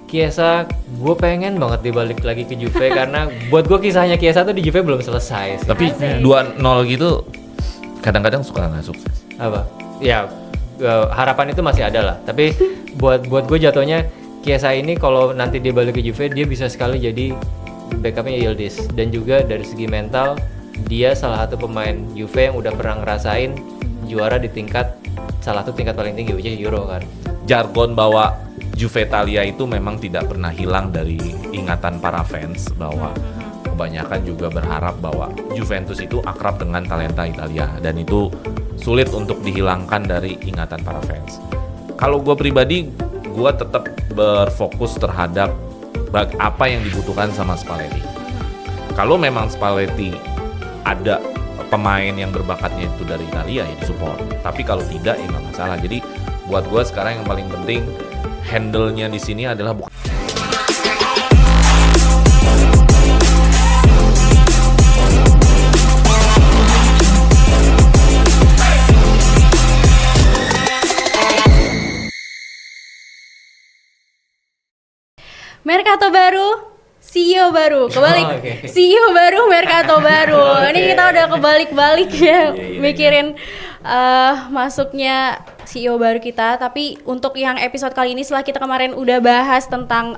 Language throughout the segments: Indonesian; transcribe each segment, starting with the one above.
Chiesa, gue pengen banget dibalik lagi ke Juve karena buat gue kisahnya Chiesa tuh di Juve belum selesai sih. Tapi 2-0 gitu kadang-kadang suka nggak sukses. Apa? Ya harapan itu masih ada lah. Tapi buat gue jatuhnya Chiesa ini kalau nanti dia balik ke Juve dia bisa sekali jadi backupnya Yildiz, dan juga dari segi mental dia salah satu pemain Juve yang udah pernah ngerasain juara di salah satu tingkat paling tinggi, which is Euro kan. Jargon bahwa Juve Italia itu memang tidak pernah hilang dari ingatan para fans, bahwa kebanyakan juga berharap bahwa Juventus itu akrab dengan talenta Italia dan itu sulit untuk dihilangkan dari ingatan para fans. Kalau gue pribadi, gue tetap berfokus terhadap apa yang dibutuhkan sama Spalletti. Kalau memang Spalletti ada pemain yang berbakatnya itu dari Italia ya disupport, tapi kalau tidak ya nggak masalah. Jadi buat gue sekarang yang paling penting handle-nya di sini adalah bukan Mercato baru, CEO baru, kebalik. CEO baru, Mercato baru. Ini kita udah kebalik-balik ya, mikirin masuknya CEO baru kita. Tapi untuk yang episode kali ini, setelah kita kemarin udah bahas tentang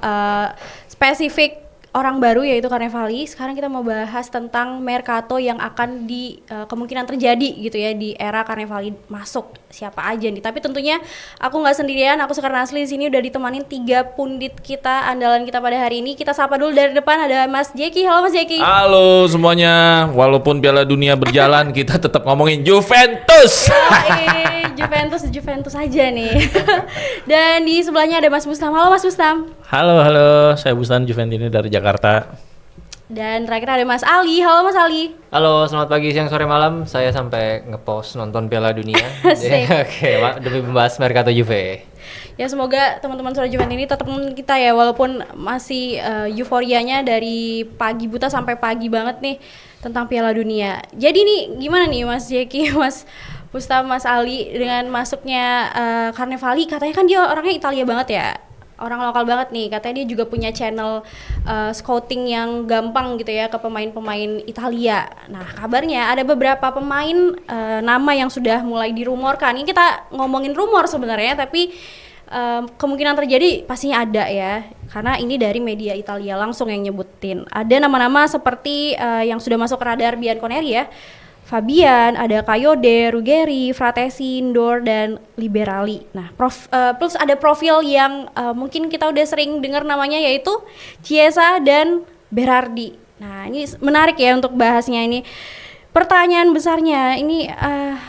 spesifik orang baru yaitu Carnevali, sekarang kita mau bahas tentang Mercato yang akan kemungkinan terjadi gitu ya di era Carnevali masuk. Siapa aja nih? Tapi tentunya aku nggak sendirian, aku Sekar Nasli di sini udah ditemanin 3 pundit kita, andalan kita pada hari ini. Kita sapa dulu dari depan, ada Mas Jeki. Halo Mas Jeki. Halo semuanya, walaupun Piala Dunia berjalan kita tetap ngomongin Juventus. Juventus aja nih. Dan di sebelahnya ada Mas Bustam. Halo Mas Bustam. Halo, saya Bustam Juventini dari Jakarta. Dan terakhir ada Mas Ali. Halo Mas Ali. Halo, selamat pagi, siang, sore, malam. Saya sampai ngepost nonton Piala Dunia. Oke, demi membahas Mercato Juve. Ya semoga teman-teman Suara Juventus ini tetap teman kita ya, walaupun masih euforianya dari pagi buta sampai pagi banget nih tentang Piala Dunia. Jadi nih gimana nih Mas Jeki, Mas Bustam, Mas Ali dengan masuknya Carnevali, katanya kan dia orangnya Italia banget ya. Orang lokal banget nih, katanya dia juga punya channel scouting yang gampang gitu ya ke pemain-pemain Italia. Nah kabarnya ada beberapa pemain nama yang sudah mulai dirumorkan. Ini kita ngomongin rumor sebenarnya, tapi kemungkinan terjadi pastinya ada ya. Karena ini dari media Italia langsung yang nyebutin. Ada nama-nama seperti yang sudah masuk ke radar Bianconeri ya. Fabian, ada Kayode, Ruggeri, Fratesi, Ndor, dan Liberali. Nah, plus ada profil yang mungkin kita udah sering dengar namanya, yaitu Chiesa dan Berardi. Nah, ini menarik ya untuk bahasnya ini. Pertanyaan besarnya ini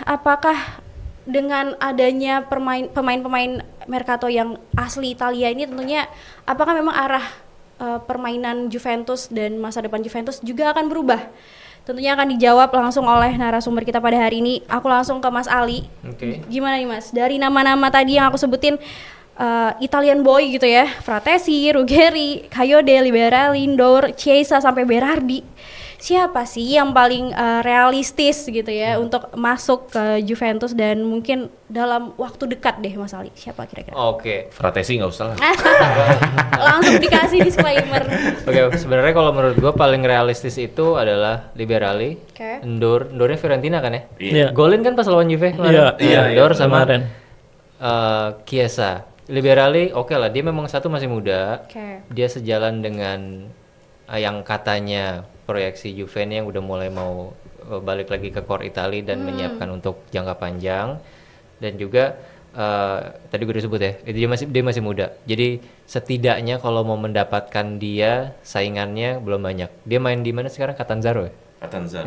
apakah dengan adanya pemain-pemain Mercato yang asli Italia ini, tentunya apakah memang arah permainan Juventus dan masa depan Juventus juga akan berubah? Tentunya akan dijawab langsung oleh narasumber kita pada hari ini. Aku langsung ke Mas Ali. Gimana nih Mas? Dari nama-nama tadi yang aku sebutin Italian boy gitu ya, Fratesi, Ruggeri, Kayode, Liberali, Ndor, Chiesa sampai Berardi. Siapa sih yang paling realistis gitu ya untuk masuk ke Juventus dan mungkin dalam waktu dekat deh Mas Ali? Siapa kira-kira? Oke. Fratesi nggak usah lah. Langsung dikasih disclaimer. Oke, sebenarnya kalau menurut gua paling realistis itu adalah Liberali, Ndornya Fiorentina kan ya? Iya. Golin kan pas lawan Juve kemarin. Iya, Ndor sama kemarin. Chiesa. Liberali oke lah, dia memang satu masih muda. Dia sejalan dengan yang katanya proyeksi Juve yang udah mulai mau balik lagi ke core Italia dan menyiapkan untuk jangka panjang. Dan juga tadi gue disebut ya, itu dia masih muda. Jadi setidaknya kalau mau mendapatkan dia, saingannya belum banyak. Dia main di mana sekarang? Catanzaro ya? Catanzaro.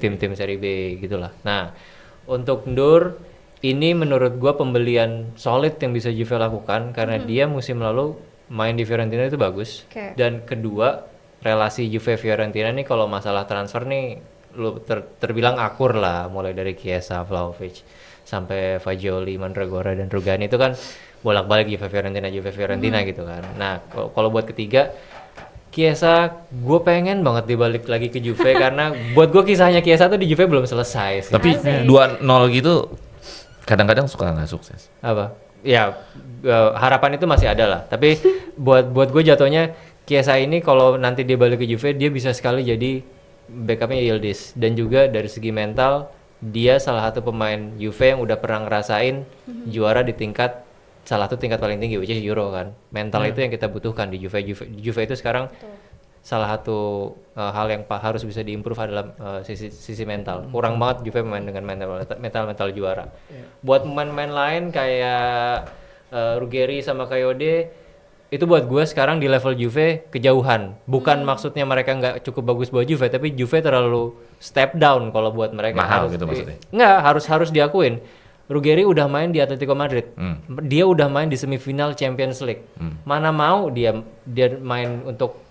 Tim-tim Serie B gitulah. Nah, untuk Ndor ini menurut gue pembelian solid yang bisa Juve lakukan karena dia musim lalu main di Fiorentina itu bagus. Dan kedua, relasi Juve Fiorentina nih kalau masalah transfer nih lu terbilang akur lah, mulai dari Chiesa, Vlahovic sampai Fagioli, Mandragora dan Rugani itu kan bolak-balik Juve Fiorentina gitu kan. Nah, kalau buat ketiga Chiesa, gue pengen banget dibalik lagi ke Juve karena buat gue kisahnya Chiesa tuh di Juve belum selesai sih. Tapi 2-0 gitu kadang-kadang suka nggak sukses. Apa? ya harapan itu masih ada lah. Tapi buat gue jatuhnya Chiesa ini kalau nanti dia balik ke Juve dia bisa sekali jadi backupnya Yildiz, dan juga dari segi mental dia salah satu pemain Juve yang udah pernah ngerasain juara di salah satu tingkat paling tinggi, which is Euro kan. Mental itu yang kita butuhkan di Juve itu sekarang. Salah satu hal yang harus bisa diimprove adalah sisi mental. Kurang banget Juve main dengan mental juara. Buat pemain-pemain lain kayak Ruggeri sama Kayode, itu buat gue sekarang di level Juve kejauhan. Bukan maksudnya mereka nggak cukup bagus buat Juve, tapi Juve terlalu step down kalau buat mereka. Mahal gitu maksudnya? Nggak, harus diakuin. Ruggeri udah main di Atletico Madrid. Dia udah main di semifinal Champions League. Mana mau dia main untuk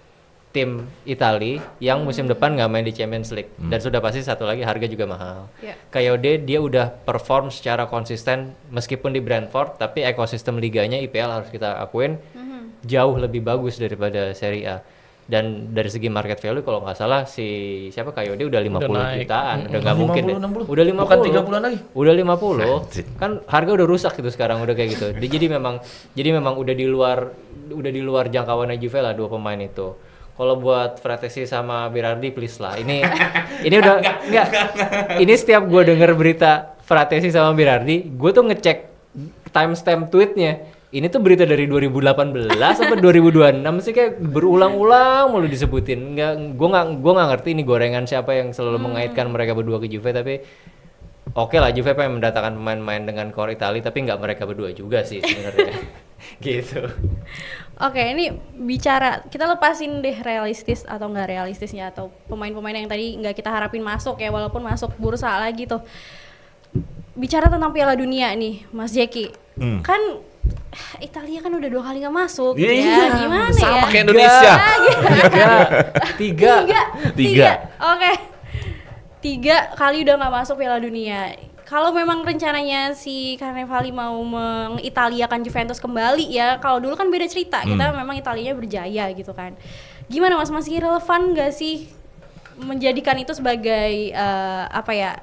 tim Italia yang musim depan nggak main di Champions League, dan sudah pasti satu lagi harga juga mahal. Kayode dia udah perform secara konsisten meskipun di Brentford, tapi ekosistem liganya IPL harus kita akuin jauh lebih bagus daripada Serie A. Dan dari segi market value kalau nggak salah siapa Kayode udah 50 jutaan, udah nggak mungkin deh. Udah 50. Bukan 30-an lagi. Udah 50. Kan harga udah rusak gitu sekarang, udah kayak gitu. Jadi memang udah di luar jangkauannya Juve lah dua pemain itu. Kalau buat Fratesi sama Berardi please lah. Ini udah enggak. Ini setiap gue denger berita Fratesi sama Berardi, gue tuh ngecek timestamp tweetnya. Ini tuh berita dari 2018 sampai 2026 sih, kayak berulang-ulang mulu disebutin. Gue nggak ngerti ini gorengan siapa yang selalu mengaitkan mereka berdua ke Juve, tapi oke lah Juve pengen mendatangkan pemain-pemain dengan core Italia, tapi nggak mereka berdua juga sih sebenarnya. Gitu. Oke, ini bicara, kita lepasin deh realistis atau nggak realistisnya, atau pemain-pemain yang tadi nggak kita harapin masuk ya, walaupun masuk bursa lagi tuh. Bicara tentang Piala Dunia nih, Mas Jeki, kan Italia kan udah 2 kali nggak masuk, ya gimana sama ya? kayak Indonesia. Tiga. Oke. 3 kali udah nggak masuk Piala Dunia. Kalau memang rencananya si Carnevali mau mengitaliakan Juventus kembali ya, kalau dulu kan beda cerita, kita memang Italianya berjaya gitu kan. Gimana Mas, masih relevan nggak sih menjadikan itu sebagai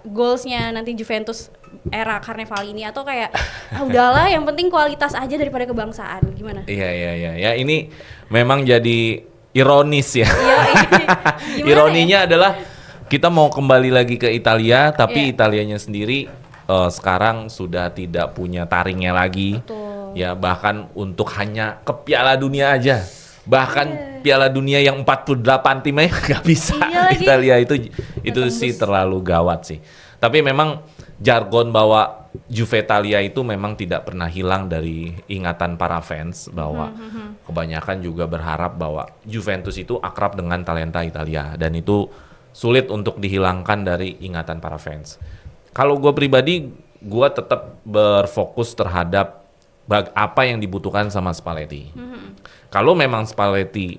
goalsnya nanti Juventus era Carnevali ini, atau kayak udahlah yang penting kualitas aja daripada kebangsaan, gimana? Iya, ini memang jadi ironis ya. Ironinya adalah kita mau kembali lagi ke Italia, tapi Italianya sendiri sekarang sudah tidak punya taringnya lagi. Betul. Ya, bahkan untuk hanya ke Piala Dunia aja. Bahkan Piala Dunia yang 48 timnya nggak bisa. Italia itu sih terlalu gawat sih. Tapi memang jargon bahwa Juvetalia itu memang tidak pernah hilang dari ingatan para fans, bahwa kebanyakan juga berharap bahwa Juventus itu akrab dengan talenta Italia, dan itu sulit untuk dihilangkan dari ingatan para fans. Kalau gue pribadi, gue tetap berfokus terhadap apa yang dibutuhkan sama Spalletti. Kalau memang Spalletti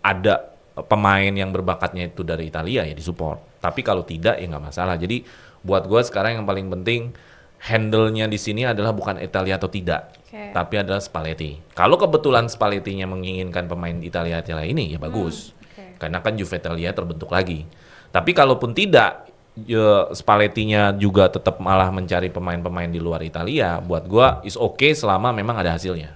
ada pemain yang berbakatnya itu dari Italia, ya disupport. Tapi kalau tidak, ya nggak masalah. Jadi buat gue sekarang yang paling penting handle-nya di sini adalah bukan Italia atau tidak, tapi adalah Spalletti. Kalau kebetulan Spalletti-nya menginginkan pemain Italia ini, ya bagus. Karena kan Juvetalia terbentuk lagi. Tapi kalaupun tidak, Spalletti-nya juga tetap malah mencari pemain-pemain di luar Italia, buat gua is okay selama memang ada hasilnya.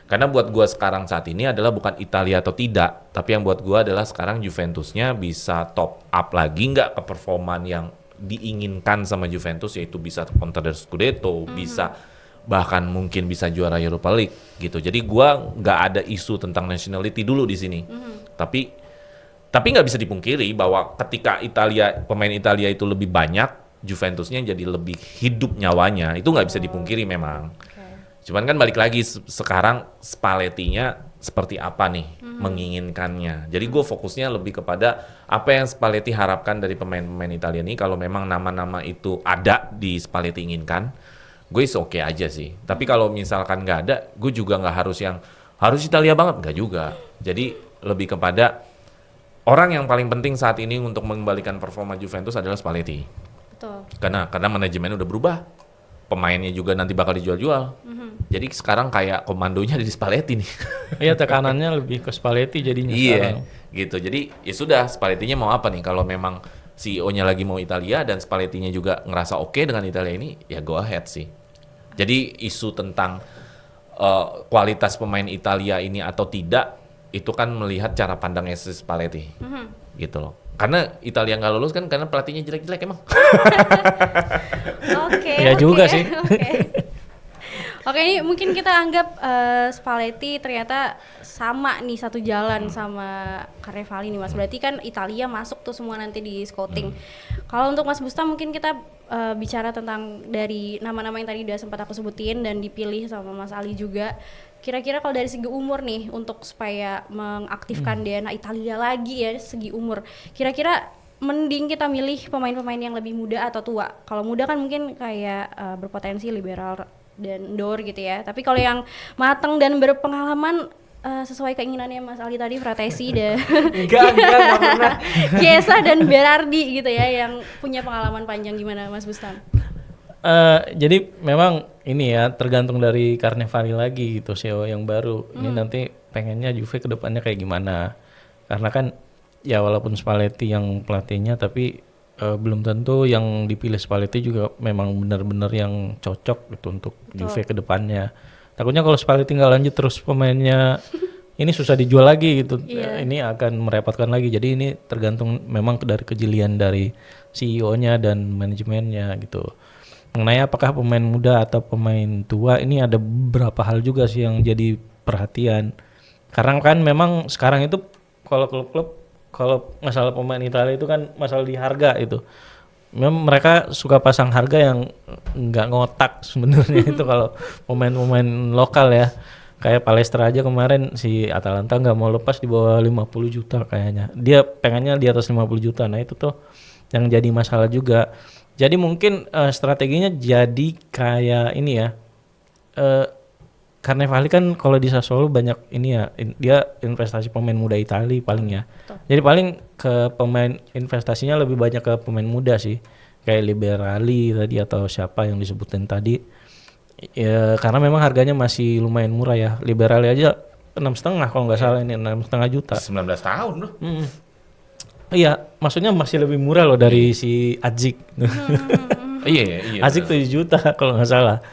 Karena buat gua sekarang saat ini adalah bukan Italia atau tidak, tapi yang buat gua adalah sekarang Juventusnya bisa top up lagi nggak ke performan yang diinginkan sama Juventus, yaitu bisa contender Scudetto, bisa bahkan mungkin bisa juara Europa League gitu. Jadi gua nggak ada isu tentang nationality dulu di sini. Tapi nggak bisa dipungkiri bahwa ketika pemain Italia itu lebih banyak, Juventusnya jadi lebih hidup nyawanya. Itu nggak bisa dipungkiri memang. Cuman kan balik lagi sekarang Spalletti-nya seperti apa nih menginginkannya. Jadi gue fokusnya lebih kepada apa yang Spalletti harapkan dari pemain-pemain Italia ini. Kalau memang nama-nama itu ada di Spalletti inginkan, gue oke aja sih. Tapi kalau misalkan nggak ada, gue juga nggak harus Italia banget, nggak juga. Jadi lebih kepada orang yang paling penting saat ini untuk mengembalikan performa Juventus adalah Spalletti. Betul. Karena manajemen udah berubah, pemainnya juga nanti bakal dijual-jual. Jadi sekarang kayak komandonya di Spalletti nih. Iya, tekanannya lebih ke Spalletti jadinya. Iya, gitu. Jadi ya sudah, Spalletti-nya mau apa nih? Kalau memang CEO-nya lagi mau Italia dan Spalletti-nya juga ngerasa oke dengan Italia ini, ya go ahead sih. Jadi isu tentang kualitas pemain Italia ini atau tidak itu kan melihat cara pandangnya Spalletti, gitu loh. Karena Italia nggak lolos kan karena pelatihnya jelek-jelek emang. Ya juga sih. Oke, ini mungkin kita anggap Spalletti ternyata sama nih satu jalan sama Carnevali nih Mas. Berarti kan Italia masuk tuh semua nanti di scouting. Kalau untuk Mas Bustam mungkin kita bicara tentang dari nama-nama yang tadi udah sempat aku sebutin dan dipilih sama Mas Ali juga. Kira-kira kalau dari segi umur nih untuk supaya mengaktifkan DNA Italia lagi ya segi umur. Kira-kira mending kita milih pemain-pemain yang lebih muda atau tua. Kalau muda kan mungkin kayak berpotensi liberal dan Ndor gitu ya. Tapi kalau yang matang dan berpengalaman sesuai keinginannya Mas Ali tadi, Fratesi dan enggak pernah. Chiesa dan Berardi gitu ya yang punya pengalaman panjang. Gimana Mas Bustam? Jadi memang ini ya tergantung dari Carnevali lagi gitu CEO yang baru. Ini nanti pengennya Juve ke depannya kayak gimana. Karena kan ya walaupun Spalletti yang pelatihnya tapi belum tentu yang dipilih Spalletti juga memang benar-benar yang cocok gitu untuk Juve ke depannya. Takutnya kalau Spalletti nggak lanjut terus pemainnya ini susah dijual lagi gitu. Ini akan merepotkan lagi. Jadi ini tergantung memang dari kejelian dari CEO-nya dan manajemennya gitu. Mengenai apakah pemain muda atau pemain tua ini ada beberapa hal juga sih yang jadi perhatian. Karena kan memang sekarang itu kalau klub-klub kalau masalah pemain Italia itu kan masalah di harga itu. Memang mereka suka pasang harga yang nggak ngotak sebenarnya itu kalau pemain-pemain lokal ya. Kayak Palestra aja kemarin si Atalanta nggak mau lepas di bawah 50 juta kayaknya. Dia pengennya di atas 50 juta. Nah itu tuh yang jadi masalah juga. Jadi mungkin strateginya jadi kayak ini ya. Carnevali kan kalau di Sassuolo banyak ini ya, dia investasi pemain muda Italia paling ya. Jadi paling ke pemain investasinya lebih banyak ke pemain muda sih. Kayak Liberali tadi atau siapa yang disebutin tadi. Ya, karena memang harganya masih lumayan murah ya. Liberali aja 6,5 kalau nggak salah ini 6,5 juta. 19 tahun loh. Iya, maksudnya masih lebih murah loh dari si Adzik. Iya. Adzik 7 juta kalau nggak salah.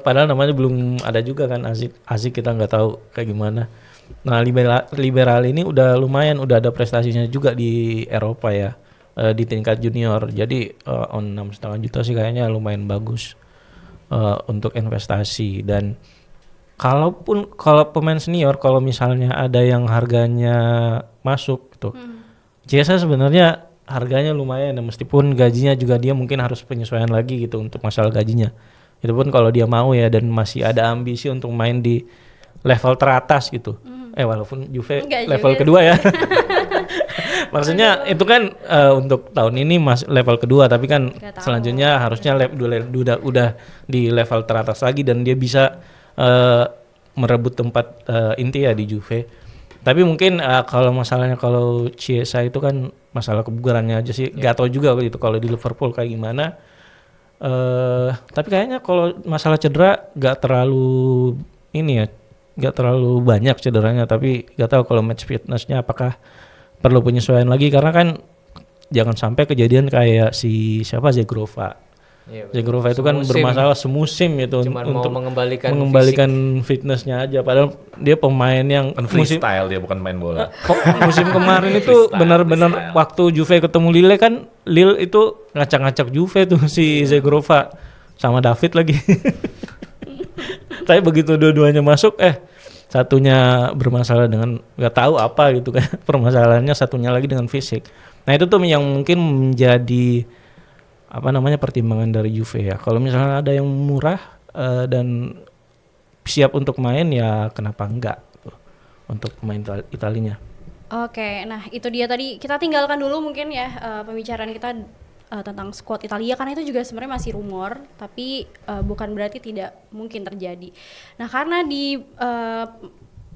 Padahal namanya belum ada juga kan Azik kita nggak tahu kayak gimana. Nah liberal ini udah lumayan, udah ada prestasinya juga di Eropa ya, di tingkat junior. Jadi on 6,5 juta sih kayaknya lumayan bagus untuk investasi. Dan kalau pemain senior kalau misalnya ada yang harganya masuk tuh, Chiesa sebenarnya harganya lumayan ya, meskipun gajinya juga dia mungkin harus penyesuaian lagi gitu untuk masalah gajinya. Itu pun kalau dia mau ya dan masih ada ambisi untuk main di level teratas gitu. Walaupun Juve level kedua ya. Maksudnya itu kan untuk tahun ini level kedua, tapi kan selanjutnya harusnya udah di level teratas lagi dan dia bisa merebut tempat inti ya di Juve. Tapi mungkin kalau masalahnya kalau Chiesa itu kan masalah kebugarannya aja sih. Gak tau juga gitu kalau di Liverpool kayak gimana. Tapi kayaknya kalau masalah cedera gak terlalu banyak cederanya, tapi gak tahu kalau match fitnessnya apakah perlu penyesuaian lagi karena kan jangan sampai kejadian kayak si Zegrova. Zegrova itu kan bermasalah semusim itu untuk mengembalikan fitnessnya aja, padahal dia pemain yang freestyle, dia bukan main bola. Musim kemarin itu benar-benar waktu Juve ketemu Lille kan Lille itu ngacak-ngacak Juve tuh si Zegrova sama David lagi. Tapi begitu dua-duanya masuk satunya bermasalah dengan nggak tahu apa gitu kan permasalahannya, satunya lagi dengan fisik. Nah itu tuh yang mungkin menjadi pertimbangan dari Juve ya. Kalau misalnya ada yang murah dan siap untuk main ya kenapa enggak gitu, untuk pemain Italinya. Oke, nah itu dia tadi kita tinggalkan dulu mungkin ya pembicaraan kita tentang squad Italia karena itu juga sebenarnya masih rumor, tapi bukan berarti tidak mungkin terjadi. Nah karena di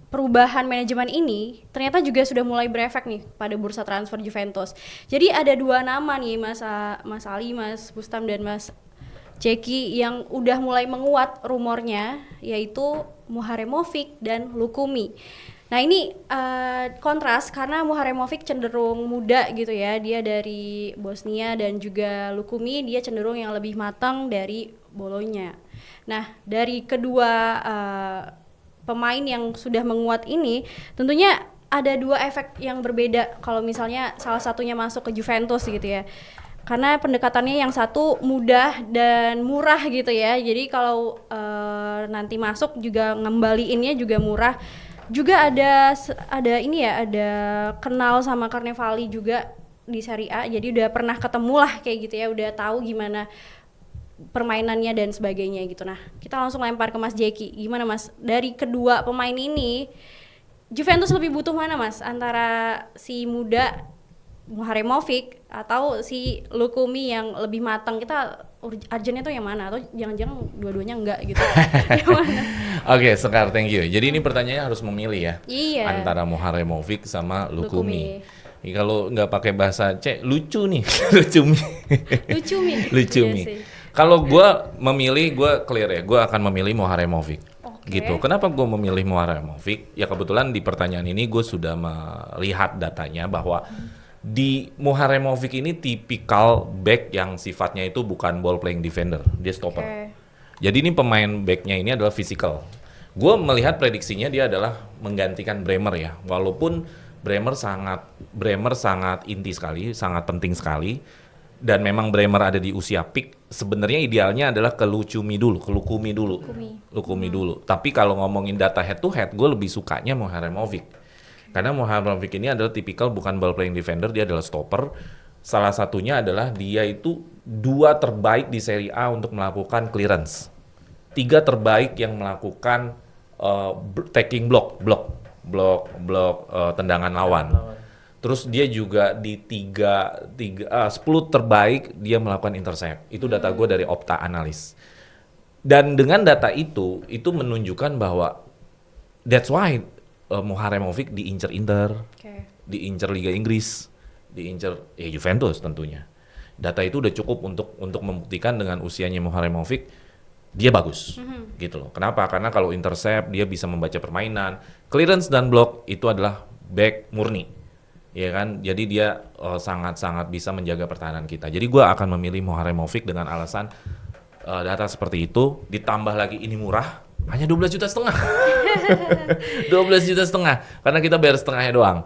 perubahan manajemen ini ternyata juga sudah mulai berefek nih pada bursa transfer Juventus. Jadi ada dua nama nih Mas Ali, Mas Bustam dan Mas Ceki yang udah mulai menguat rumornya, yaitu Muharemovic dan Lukumi. Nah ini kontras karena Muharemovic cenderung muda gitu ya, dia dari Bosnia, dan juga Lukumi dia cenderung yang lebih matang dari Bologna. Nah, dari kedua pemain yang sudah menguat ini, tentunya ada dua efek yang berbeda kalau misalnya salah satunya masuk ke Juventus gitu ya. Karena pendekatannya yang satu mudah dan murah gitu ya. Jadi kalau nanti masuk juga ngembaliinnya juga murah. Juga ada ini ya, ada kenal sama Carnevali juga di Serie A. Jadi udah pernah ketemu lah kayak gitu ya, udah tahu gimana permainannya dan sebagainya gitu. Nah, kita langsung lempar ke Mas Jeki. Gimana Mas? Dari kedua pemain ini Juventus lebih butuh mana Mas? Antara si muda Muharemovic atau si Lukumi yang lebih matang? Kita urgennya tuh yang mana? Atau jangan-jangan dua-duanya enggak gitu? Yang mana? Oke, Sekar, thank you. Jadi ini pertanyaannya harus memilih ya. Iya. Antara Muharemovic sama Lukumi. Lukumi. Ini kalau nggak pakai bahasa C, lucu nih. Lucu mi. Kalau gue memilih, gue clear ya, gue akan memilih Muharemovic. Gitu. Kenapa gue memilih Muharemovic? Ya kebetulan di pertanyaan ini gue sudah melihat datanya bahwa di Muharemovic ini tipikal back yang sifatnya itu bukan ball playing defender, dia stopper. Jadi ini pemain backnya ini adalah physical. Gue melihat prediksinya dia adalah menggantikan Bremer ya, walaupun Bremer sangat inti sekali, sangat penting sekali. Dan memang Bremer ada di usia peak, sebenarnya idealnya adalah ke Lukumi dulu. Tapi kalau ngomongin data head to head, gue lebih sukanya Muharemovic. Karena Muharemovic ini adalah tipikal bukan ball playing defender, dia adalah stopper. Salah satunya adalah dia itu 2 terbaik di Serie A untuk melakukan clearance. 3 terbaik yang melakukan taking block tendangan lawan. Terus dia juga di 10 terbaik dia melakukan intercept. Itu data gue dari Opta Analyst. Dan dengan data itu menunjukkan bahwa that's why Muharemovic diincer Inter, diincer Liga Inggris, diincer Juventus tentunya. Data itu udah cukup untuk membuktikan dengan usianya Muharemovic dia bagus, gitu loh. Kenapa? Karena kalau intercept dia bisa membaca permainan, clearance dan block itu adalah back murni. Ya kan, jadi dia sangat-sangat bisa menjaga pertahanan kita. Jadi gue akan memilih Muharemovic dengan alasan data seperti itu, ditambah lagi ini murah, hanya 12,5 juta. 12,5 juta, karena kita bayar setengahnya doang.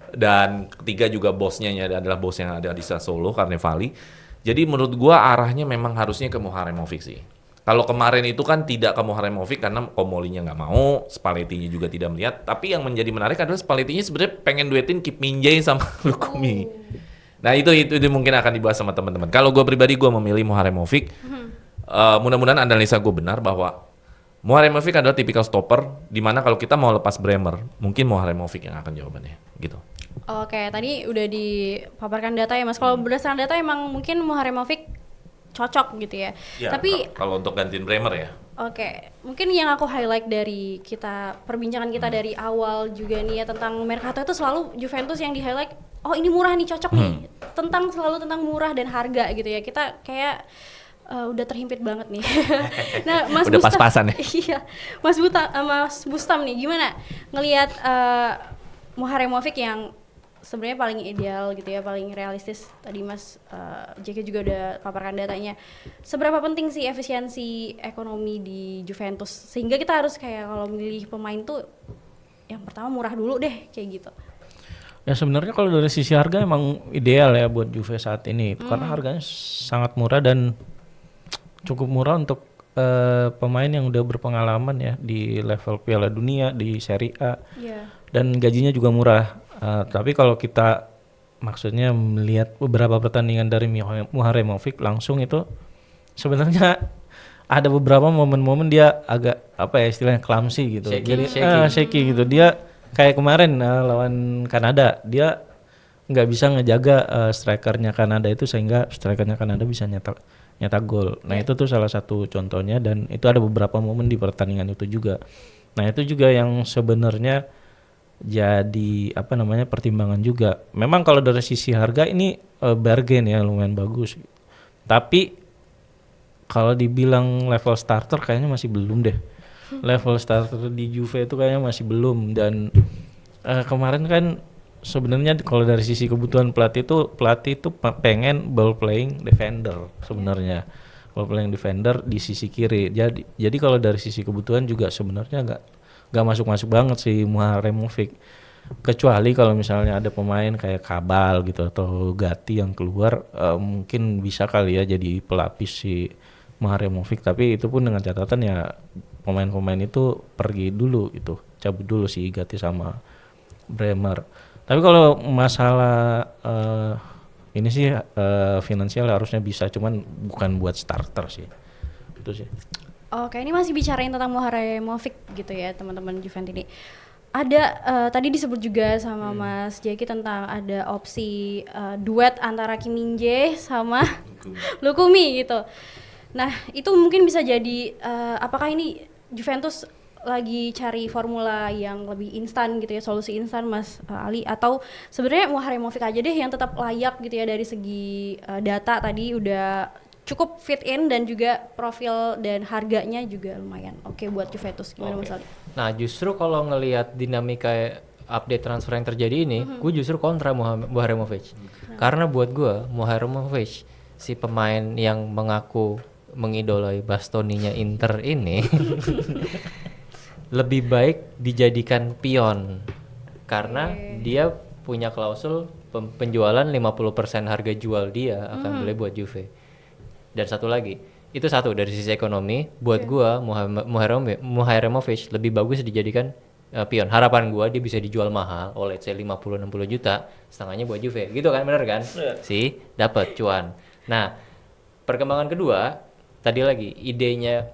Dan ketiga juga bosnya adalah bos yang ada di Sassuolo, Carnevali. Jadi menurut gue arahnya memang harusnya ke Muharemovic sih. Kalau kemarin itu kan tidak ke Muharemovic karena Komolinya nggak mau, Spallettinya juga tidak melihat. Tapi yang menjadi menarik adalah Spallettinya sebenarnya pengen duetin Kim Min-jae sama Lukumi. Nah itu mungkin akan dibahas sama teman-teman. Kalau gue pribadi gue memilih Muharemovic. Mudah-mudahan analisa gue benar bahwa Muharemovic adalah tipikal stopper. Dimana kalau kita mau lepas Bremer, mungkin Muharemovic yang akan jawabannya. Gitu. Oke, tadi udah dipaparkan data ya Mas. Kalau berdasarkan data emang mungkin Muharemovic cocok gitu ya. Tapi kalau untuk gantiin Bremer ya. Oke, mungkin yang aku highlight dari perbincangan kita dari awal juga nih ya tentang Mercato itu selalu Juventus yang di highlight. Oh ini murah nih, cocok nih. Selalu tentang murah dan harga gitu ya. Kita kayak udah terhimpit banget nih. Nah, Mas udah Bustam, pas-pasan ya. Iya, Mas Bustam nih gimana ngelihat Muharemovic yang sebenarnya paling ideal gitu ya, paling realistis. Tadi Mas JK juga udah paparkan datanya. Seberapa penting sih efisiensi ekonomi di Juventus sehingga kita harus kayak kalau milih pemain tuh yang pertama murah dulu deh kayak gitu. Ya sebenarnya kalau dari sisi harga emang ideal ya buat Juve saat ini karena harganya sangat murah dan cukup murah untuk pemain yang udah berpengalaman ya di level Piala Dunia, di Serie A. Dan gajinya juga murah. Tapi kalau kita maksudnya melihat beberapa pertandingan dari Muharemovic langsung itu sebenarnya ada beberapa momen-momen dia agak apa ya istilahnya clumsy gitu. Jadi shaky gitu. Dia kayak kemarin lawan Kanada, dia nggak bisa ngejaga strikernya Kanada itu sehingga strikernya Kanada bisa nyetak gol. Nah itu tuh salah satu contohnya dan itu ada beberapa momen di pertandingan itu juga. Nah itu juga yang sebenarnya jadi pertimbangan juga. Memang kalau dari sisi harga ini bargain ya lumayan bagus. Tapi kalau dibilang level starter kayaknya masih belum deh. Level starter di Juve itu kayaknya masih belum dan kemarin kan sebenarnya kalau dari sisi kebutuhan pelatih itu pengen ball playing defender sebenarnya. ball playing defender di sisi kiri. Jadi kalau dari sisi kebutuhan juga sebenarnya nggak masuk banget si Muharemovic. Kecuali kalau misalnya ada pemain kayak Kabal gitu atau Gatti yang keluar, mungkin bisa kali ya jadi pelapis si Muharemovic, tapi itu pun dengan catatan ya pemain-pemain itu pergi dulu gitu, cabut dulu si Gatti sama Bremer. Tapi kalau masalah ini sih finansial harusnya bisa, cuman bukan buat starter sih. Itu sih. Oke, ini masih bicarain tentang Muharemovic gitu ya teman-teman Juventus ini. Ada tadi disebut juga sama Mas Jeki tentang ada opsi duet antara Kim Min-jae sama Lukumi gitu. Nah, itu mungkin bisa jadi apakah ini Juventus lagi cari formula yang lebih instan gitu ya, solusi instan Mas Ali, atau sebenarnya Muharemovic aja deh yang tetap layak gitu ya dari segi data tadi udah cukup fit in dan juga profil dan harganya juga lumayan oke buat Juventus. Gimana Mas Ali? Nah, justru kalau ngelihat dinamika update transfer yang terjadi ini, gue justru kontra Muharemovic. Karena buat gue Muharemovic si pemain yang mengaku mengidolai Bastoninya Inter ini lebih baik dijadikan pion karena dia punya klausul penjualan 50% harga jual dia akan beli buat Juve. Dan satu lagi, itu satu dari sisi ekonomi buat gua Muharemovic lebih bagus dijadikan pion. Harapan gua dia bisa dijual mahal oleh let's say 50-60 juta, setengahnya buat Juve. Gitu kan, bener kan? Si dapat cuan. Nah, perkembangan kedua tadi lagi idenya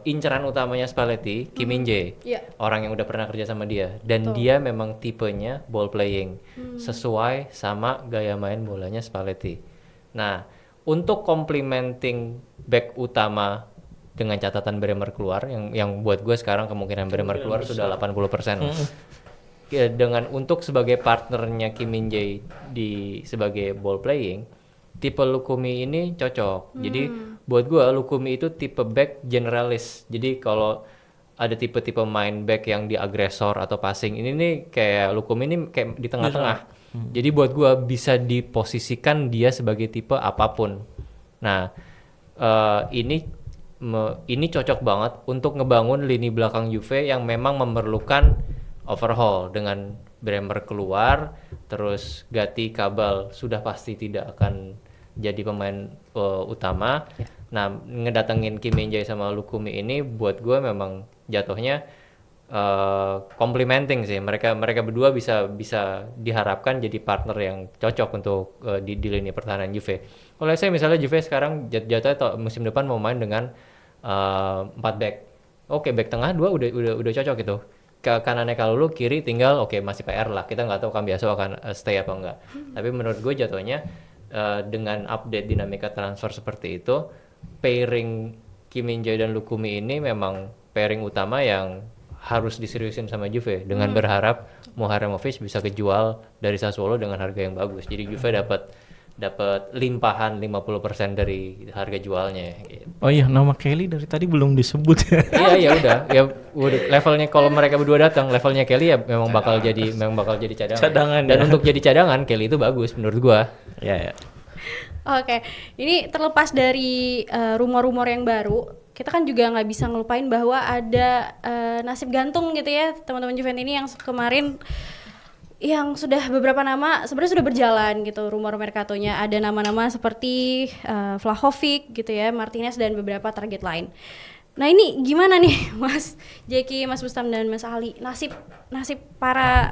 inceran utamanya Spalletti, Kim Min-jae. Orang yang udah pernah kerja sama dia dan dia memang tipenya ball playing sesuai sama gaya main bolanya Spalletti. Nah, untuk complementing back utama dengan catatan Bremer keluar yang buat gue sekarang kemungkinan Bremer keluar sudah 80%. Dengan untuk sebagai partnernya Kim Min-jae sebagai ball playing, tipe Lukumi ini cocok. Jadi buat gue Lukumi itu tipe back generalis. Jadi kalau ada tipe-tipe main back yang di agresor atau passing, ini nih kayak Lukumi ini kayak di tengah-tengah. Jadi buat gue bisa diposisikan dia sebagai tipe apapun. Nah, ini cocok banget untuk ngebangun lini belakang Juve yang memang memerlukan overhaul. Dengan Bremer keluar, terus Gatti, Kabal sudah pasti tidak akan jadi pemain utama. Nah, ngedatengin Kim Min-jae sama Lukumi ini buat gue memang jatuhnya complementing sih. Mereka berdua bisa diharapkan jadi partner yang cocok untuk di lini pertahanan Juve. Kalau saya misalnya Juve sekarang jatuhnya musim depan mau main dengan 4 back. Oke, back tengah 2 udah cocok gitu. Ke kanannya kalau lu kiri tinggal masih PR lah. Kita nggak tahu Cambiaso akan stay apa enggak. Tapi menurut gue jatuhnya dengan update dinamika transfer seperti itu, pairing Kim Min-jae dan Lukumi ini memang pairing utama yang harus diseriusin sama Juve dengan berharap Muharemovic bisa kejual dari Sassuolo dengan harga yang bagus. Jadi Juve dapat limpahan 50% dari harga jualnya gitu. Oh iya, nama Kelly dari tadi belum disebut ya. Iya udah levelnya kalau mereka berdua datang, levelnya Kelly ya memang bakal jadi cadangan. Dan untuk jadi cadangan Kelly itu bagus menurut gua. Iya. Oke, ini terlepas dari rumor-rumor yang baru, kita kan juga nggak bisa ngelupain bahwa ada nasib gantung gitu ya teman-teman Juventus ini yang kemarin yang sudah beberapa nama sebenarnya sudah berjalan gitu rumor mercatonya. Ada nama-nama seperti Vlahovic gitu ya, Martinez dan beberapa target lain. Nah ini gimana nih Mas Jeki, Mas Bustam dan Mas Ali, nasib para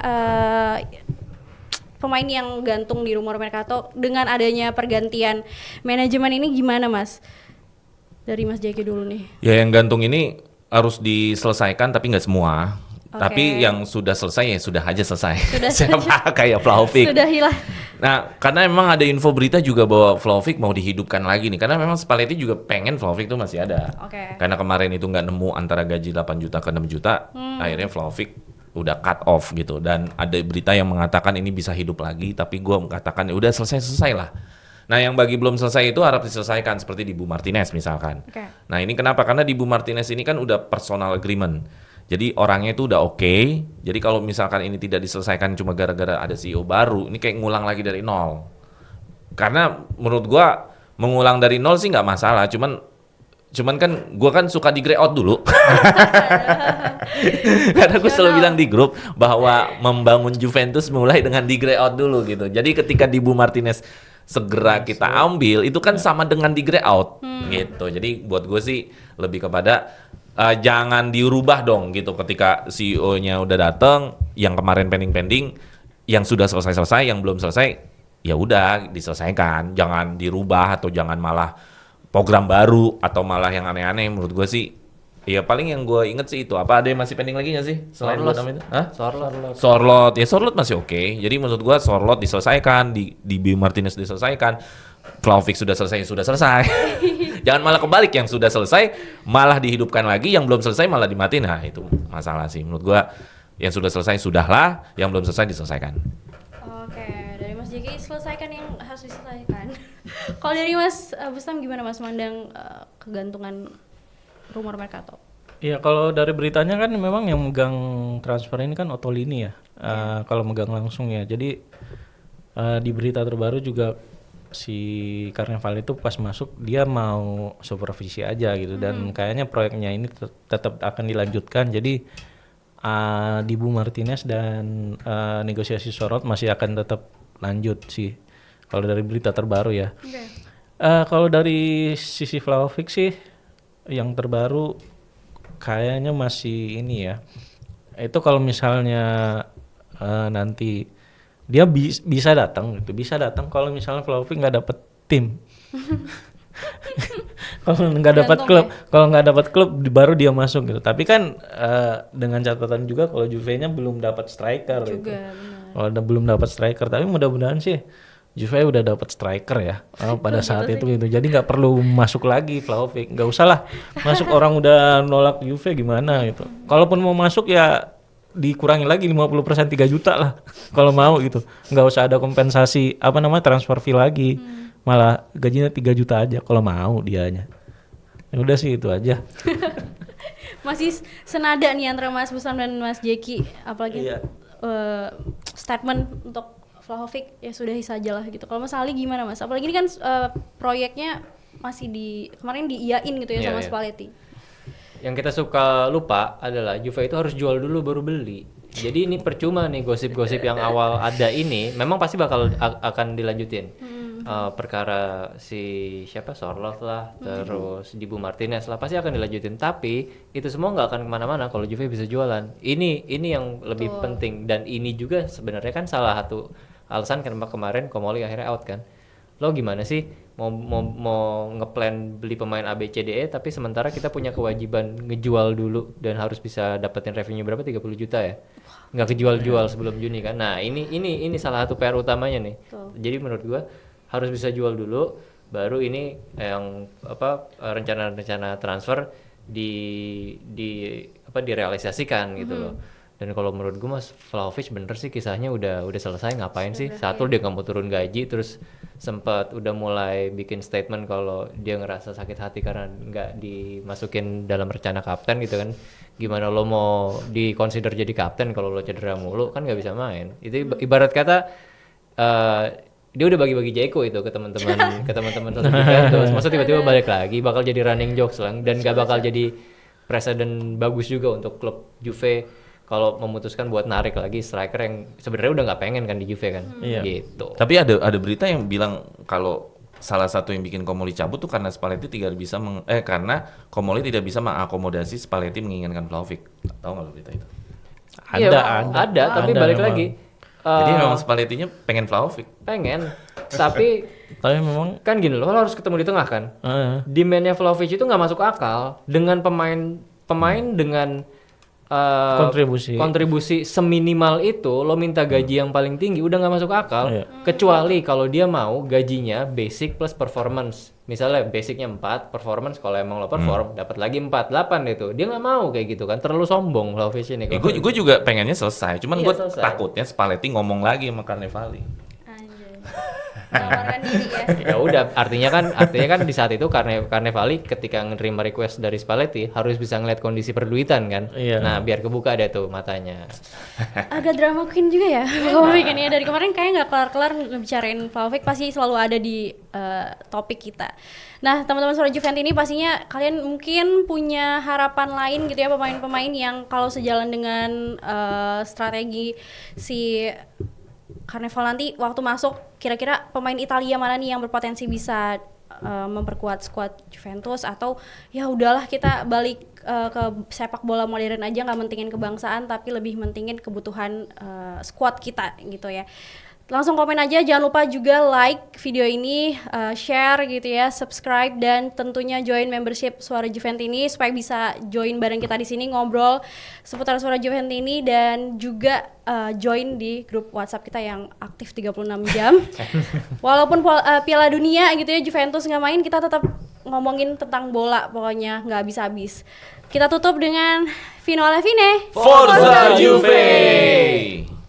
pemain yang gantung di rumor mercato dengan adanya pergantian manajemen ini gimana Mas? Dari Mas Jeki dulu nih. Ya yang gantung ini harus diselesaikan tapi nggak semua. Tapi yang sudah selesai ya sudah aja selesai. Siapa kayak Vlahovic. Sudah hilang. Nah, karena memang ada info berita juga bahwa Vlahovic mau dihidupkan lagi nih. Karena memang Spalletti juga pengen Vlahovic itu masih ada. Karena kemarin itu nggak nemu antara gaji 8 juta ke 6 juta. Akhirnya Vlahovic udah cut off gitu. Dan ada berita yang mengatakan ini bisa hidup lagi. Tapi gue mengatakan ya udah selesai lah. Nah yang bagi belum selesai itu harap diselesaikan. Seperti di Bu Martinez misalkan. Nah ini kenapa? Karena di Bu Martinez ini kan udah personal agreement. Jadi orangnya itu udah oke. Jadi kalau misalkan ini tidak diselesaikan cuma gara-gara ada CEO baru, ini kayak ngulang lagi dari nol. Karena menurut gua mengulang dari nol sih nggak masalah, cuman Cuman kan gue kan suka di grey out dulu. Karena gue selalu bilang di grup bahwa membangun Juventus mulai dengan di grey out dulu gitu. Jadi ketika Dibu Martinez segera kita ambil, itu kan sama dengan di grey out gitu. Jadi buat gue sih lebih kepada jangan dirubah dong gitu ketika CEO-nya udah datang, yang kemarin pending-pending, yang sudah selesai-selesai, yang belum selesai, ya udah diselesaikan. Jangan dirubah atau jangan malah program baru atau malah yang aneh-aneh. Menurut gue sih, ya paling yang gue inget sih itu. Apa ada yang masih pending lagi nggak sih selain dua nama itu? Hah? Sorloth. Ya Sorloth masih oke. Jadi menurut gue Sorloth diselesaikan, di Martinez diselesaikan, Vlahovic sudah selesai. Jangan malah kebalik, yang sudah selesai malah dihidupkan lagi, yang belum selesai malah dimatiin. Nah itu masalah sih menurut gue. Yang sudah selesai sudahlah, yang belum selesai diselesaikan. Oke, dari Mas Jeki selesaikan yang harus diselesaikan. Kalau dari Mas Bustam gimana Mas mandang kegantungan rumor Mercato? Iya, kalau dari beritanya kan memang yang megang transfer ini kan Ottolini ya. Kalau megang langsung ya. Jadi di berita terbaru juga si Carneval itu pas masuk dia mau supervisi aja gitu, dan kayaknya proyeknya ini tetap akan dilanjutkan. Jadi Dibu Martinez dan negosiasi Sorloth masih akan tetap lanjut sih. Kalau dari berita terbaru ya. Kalau dari sisi Vlahovic sih yang terbaru kayaknya masih ini ya. Itu kalau misalnya nanti dia bisa datang gitu, bisa datang kalau misalnya Vlahovic nggak dapet tim. Kalau nggak dapat klub gitu, baru dia masuk gitu. Tapi kan dengan catatan juga kalau Juve-nya belum dapat striker gitu. Kalau belum dapat striker, tapi mudah-mudahan sih Juve udah dapat striker ya pada saat itu gitu. Jadi nggak perlu masuk lagi Vlahovic, nggak usah lah masuk, orang udah nolak Juve gimana gitu. Kalaupun mau masuk ya dikurangi lagi 50%, 3 juta lah kalau mau gitu. Nggak usah ada kompensasi transfer fee lagi. Malah gajinya 3 juta aja kalau mau dianya. Ya udah sih itu aja. Masih senada nih antara Mas Bustam dan Mas Jeki, apalagi statement untuk Vlahovic ya sudah saja lah gitu. Kalau Mas Ali gimana Mas? Apalagi ini kan proyeknya masih kemarin diiyain gitu ya sama Spalletti. Yang kita suka lupa adalah Juve itu harus jual dulu baru beli. Jadi ini percuma nih gosip-gosip yang awal ada ini, memang pasti akan dilanjutin. Perkara si Sorloth lah, terus Dibu Martinez lah, pasti akan dilanjutin. Tapi itu semua nggak akan kemana-mana kalau Juve bisa jualan. Ini yang lebih penting, dan ini juga sebenarnya kan salah satu alasan kenapa kemarin Comoli akhirnya out kan. Lo gimana sih mau ngeplan beli pemain A B C D E tapi sementara kita punya kewajiban ngejual dulu dan harus bisa dapetin revenue berapa, 30 juta ya. Nggak kejual-jual sebelum Juni kan. Nah, ini salah satu PR utamanya nih. Jadi menurut gua harus bisa jual dulu, baru ini yang rencana-rencana transfer direalisasikan gitu loh. Dan kalau menurut gue Mas Vlahovic bener sih kisahnya udah selesai, ngapain sih? Satu dia nggak mau turun gaji, terus sempat udah mulai bikin statement kalau dia ngerasa sakit hati karena nggak dimasukin dalam rencana kapten gitu kan. Gimana lo mau dikonsider jadi kapten kalau lo cedera mulu, kan nggak bisa main. Itu ibarat kata dia udah bagi-bagi Jeko itu ke teman-teman satu Juventus. Masa tiba-tiba balik lagi bakal jadi running jokes lah, dan gak bakal jadi presiden bagus juga untuk klub Juve kalau memutuskan buat narik lagi striker yang sebenarnya udah nggak pengen kan di Juve kan. Gitu. Tapi ada berita yang bilang kalau salah satu yang bikin Comoli cabut tuh karena Spalletti karena Comoli tidak bisa mengakomodasi Spalletti menginginkan Vlahovic. Tahu nggak berita itu? Ada, tapi balik memang lagi. Jadi memang Spalletti-nya pengen Vlahovic. Pengen, tapi memang kan gini loh, lo harus ketemu di tengah kan. Demand-nya Vlahovic itu nggak masuk akal dengan pemain dengan kontribusi seminimal itu. Lo minta gaji yang paling tinggi udah nggak masuk akal. Kecuali kalau dia mau gajinya basic plus performance. Misalnya basicnya 4, performance kalau emang lo perform dapat lagi 4, 8 itu. Dia nggak mau kayak gitu kan, terlalu sombong Vlahovic ini. Gue juga pengennya selesai, cuman gue takutnya Spalletti ngomong lagi sama Carnevali. Menawarkan diri ya. Ya udah, artinya kan di saat itu Carnevali ketika menerima request dari Spalletti harus bisa ngeliat kondisi perduitan kan. Iya. Nah, biar kebuka deh tuh matanya. Agak drama queen juga ya Vlahovic ini ya. Dari kemarin kayak nggak kelar-kelar ngebicarain Vlahovic, pasti selalu ada di topik kita. Nah, teman-teman Suara Juventini pastinya kalian mungkin punya harapan lain gitu ya, pemain-pemain yang kalau sejalan dengan strategi si Carneval nanti waktu masuk, kira-kira pemain Italia mana nih yang berpotensi bisa memperkuat skuad Juventus, atau ya udahlah kita balik ke sepak bola modern aja, nggak mentingin kebangsaan tapi lebih mentingin kebutuhan skuad kita gitu ya. Langsung komen aja, jangan lupa juga like video ini, share gitu ya, subscribe, dan tentunya join membership Suara Juventini supaya bisa join bareng kita di sini ngobrol seputar Suara Juventini, dan juga join di grup WhatsApp kita yang aktif 36 jam. Walaupun Piala Dunia gitu ya Juventus nggak main, kita tetap ngomongin tentang bola, pokoknya nggak habis-habis. Kita tutup dengan Fino alla fine. Forza Juve!